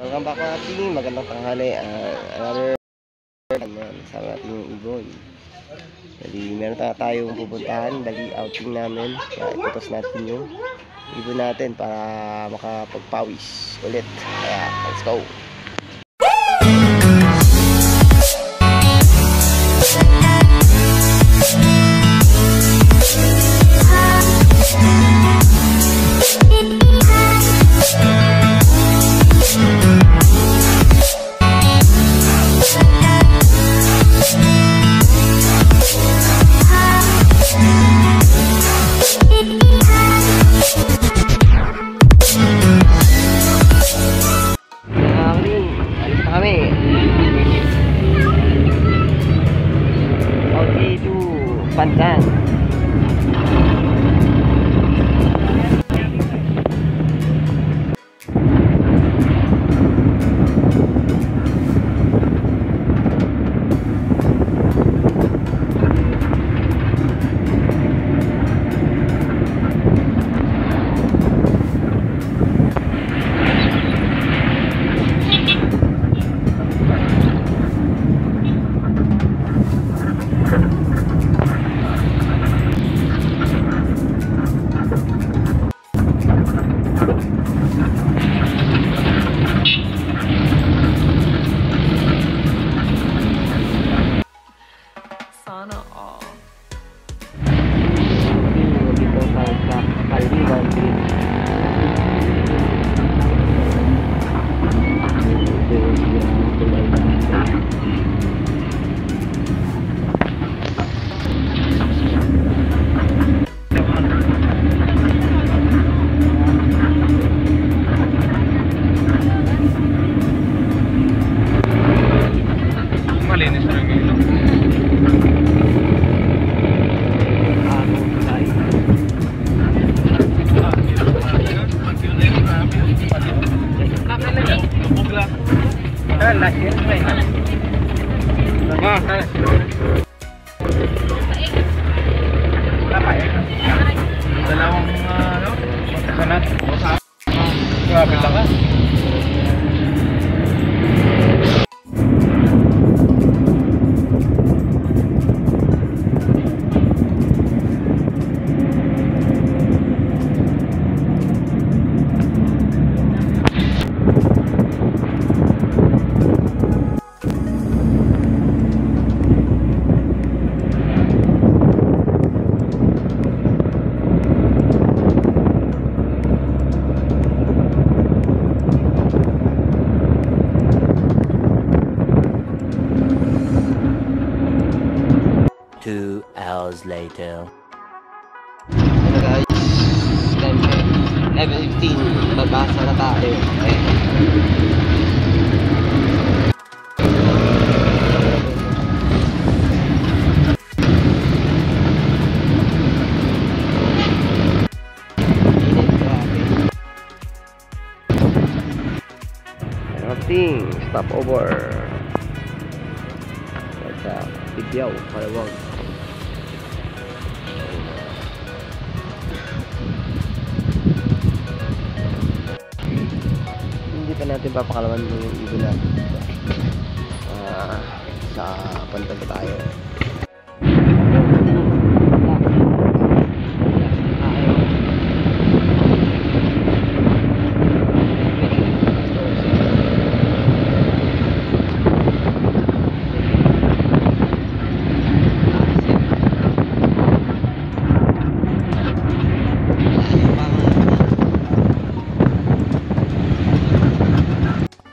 Welcome back mga ating magandang tanghali. Another sa ating ibon. Bali, meron tayong pupuntahan. Bali, outing namin. Kaya itutos natin yung ibon natin para makapagpawis ulit. Kaya, let's go! Pandan. Dalawang sanat. Grabe lang ah. Hours later. Hello guys, 11:15, babasa na tayo. Outing, stop over. Sa Bigyaw, Kalawang. Hindi pa natin papakalaman yung ibon natin sa punta pa tayo.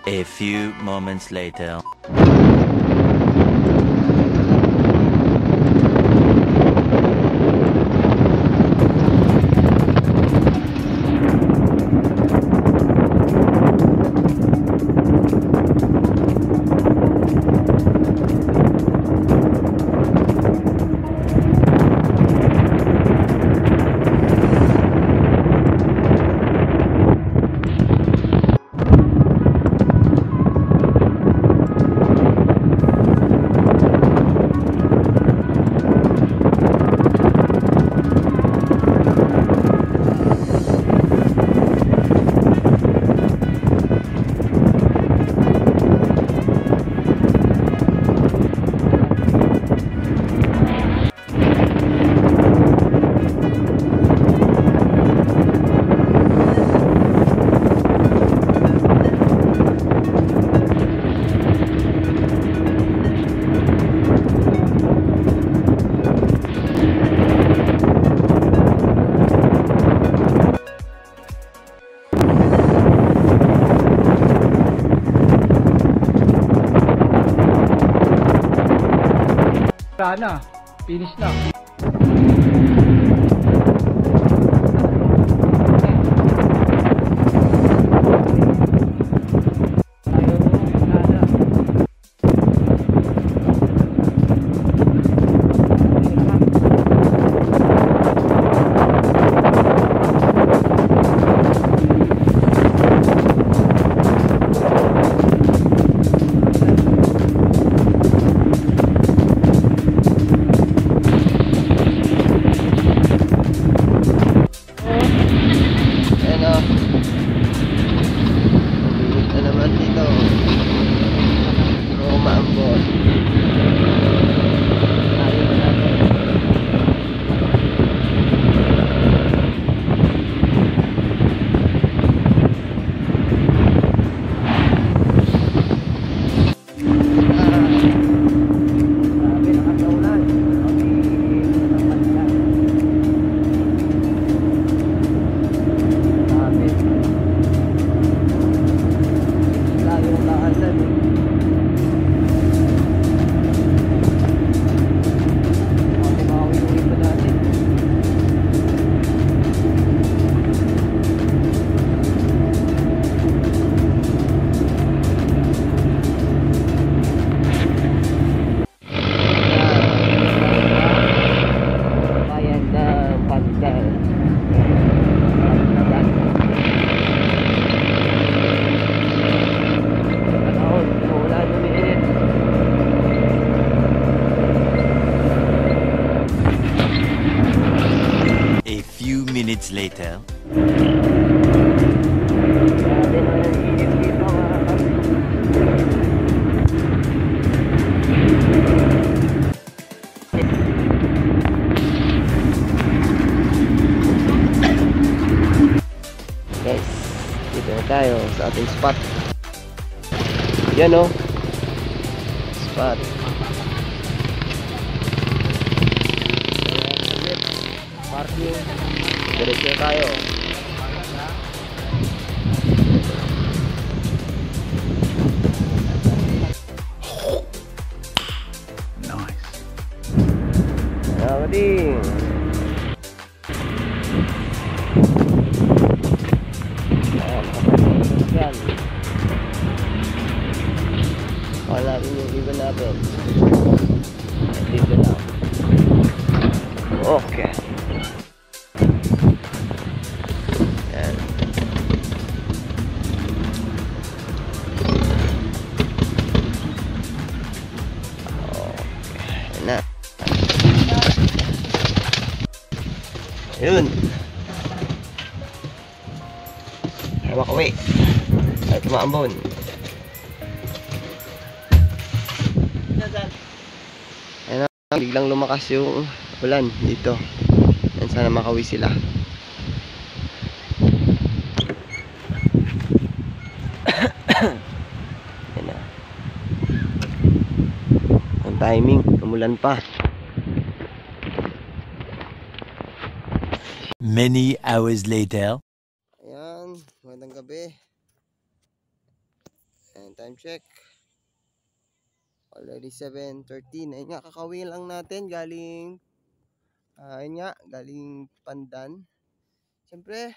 A few moments later. wala na. Finish na. Minutes later. Guys, dito na tayo sa ating spot. Yan o, spot. Parking. Diretso tayo. Nice. Nakating. Yan. Wala natin yung iba natin. Dito lang. Okay. Yan. Okay. Yan na. Ayun. Hawak away. Ay, tumaambon. Ayun na, biglang lumakas yung ulan dito. Yan, sana makawi sila. Yan na. Ang timing, umulan pa. Many hours later. Ayan, magandang gabi. And time check. Already 7:13. Ayun nga, kakawin lang natin galing galing Pandan. Siyempre,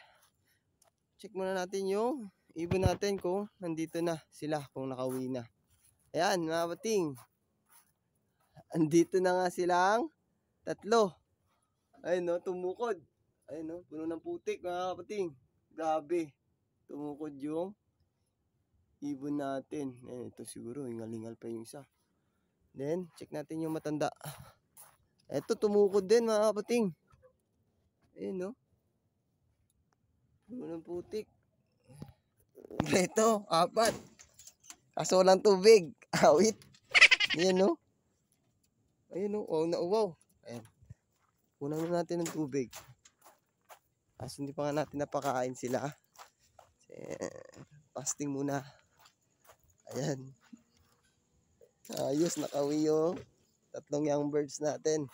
check muna natin yung ibon natin kung nandito na sila, kung nakauwi na. Ayan, mga bating. Andito na nga silang tatlo. Ayun no, tumukod. Ayun no, puno ng putik mga kapating. Grabe. Tumukod yung ibon natin. Ayun, ito siguro, hingal-hingal pa yung isa. Then, check natin yung matanda. Ito, tumukod din mga kapating. Ayun no. Puno ng putik. Ito, 4. Kaso walang tubig. Awit. Ayan no. Ayun no, oh, nauwaw. Ayan. Kunan na natin ng tubig. Kasi hindi pa nga natin napakain sila. Fasting muna. Ayan. Ayos, nakawi yung tatlong young birds natin.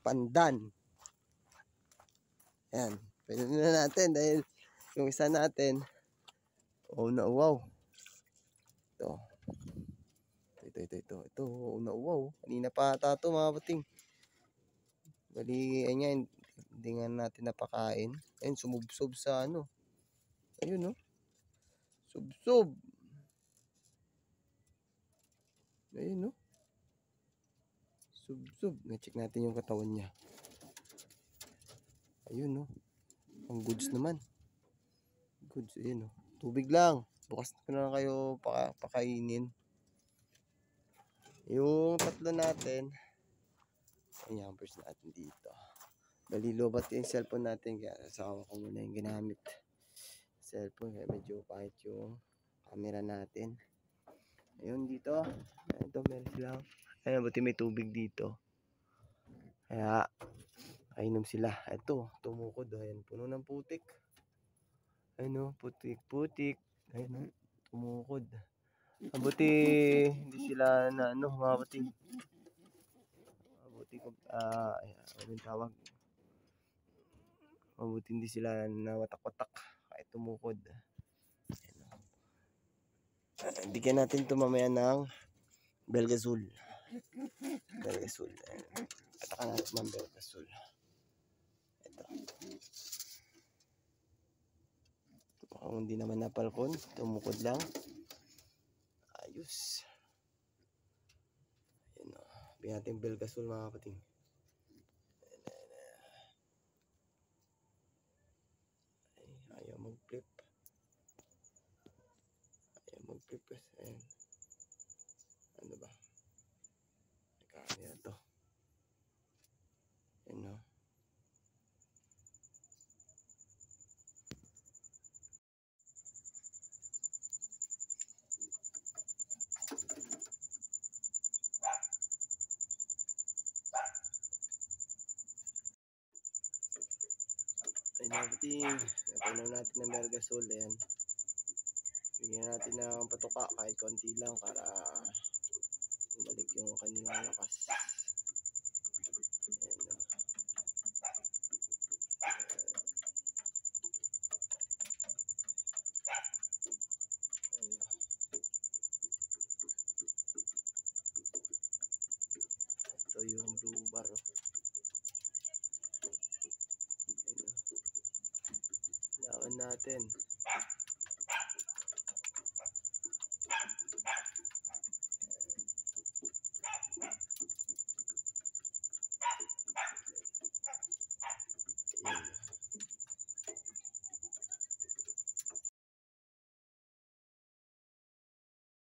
Pandan. Ayan. Pwede na natin dahil yung isa natin, oh na wow. Ito Ito, nauwaw. Kanina pa ata ito mga kapating. Bali, ayun nga, hindi nga natin napakain. Ayun, sumubsob sa ano. Ayun, no? Subsob. Ayun, no? Subsob. Na-check natin yung katawan niya. Ayun, no? Ang goods naman. Goods, ayun, no? Tubig lang. Bukas na lang kayo pakainin. Yung tatlo natin, ayan, first natin dito. Bali, lobat yung cellphone natin, kaya sasawa ko muna yung ginamit. Cellphone, kaya medyo pahit yung camera natin. Ayun, dito. Ito, meron silang. Ayun, buti may tubig dito. Kaya, kainom sila. Ito, tumukod. Ayan, puno ng putik. Ayun, putik-putik. Ayun, tumukod. Mabuti hindi sila na ano, mabuti. Mabuti ko anong tawag. Mabuti hindi sila nawatak-watak kahit tumukod. Bigyan natin ito mamaya ng Belgazul. Belgazul. Patakan natin ng Belgazul. Ito. Kung hindi naman napalkon, tumukod lang. Ayos. Ayan o. Bigyan natin Belgazul mga kapating. Ayaw mag-flip. Ayaw mag-flip kasi. Ayan. Ano ba? Kamera to. Ayan o. Ayun na kapating. Napunan natin ng Belgazul. Ayan. Bigyan natin ng patuka kahit konti lang para bumalik yung kanilang lakas. Ayan o. Ayan o. Ito yung blue bar o. Ayan o. Lawan natin.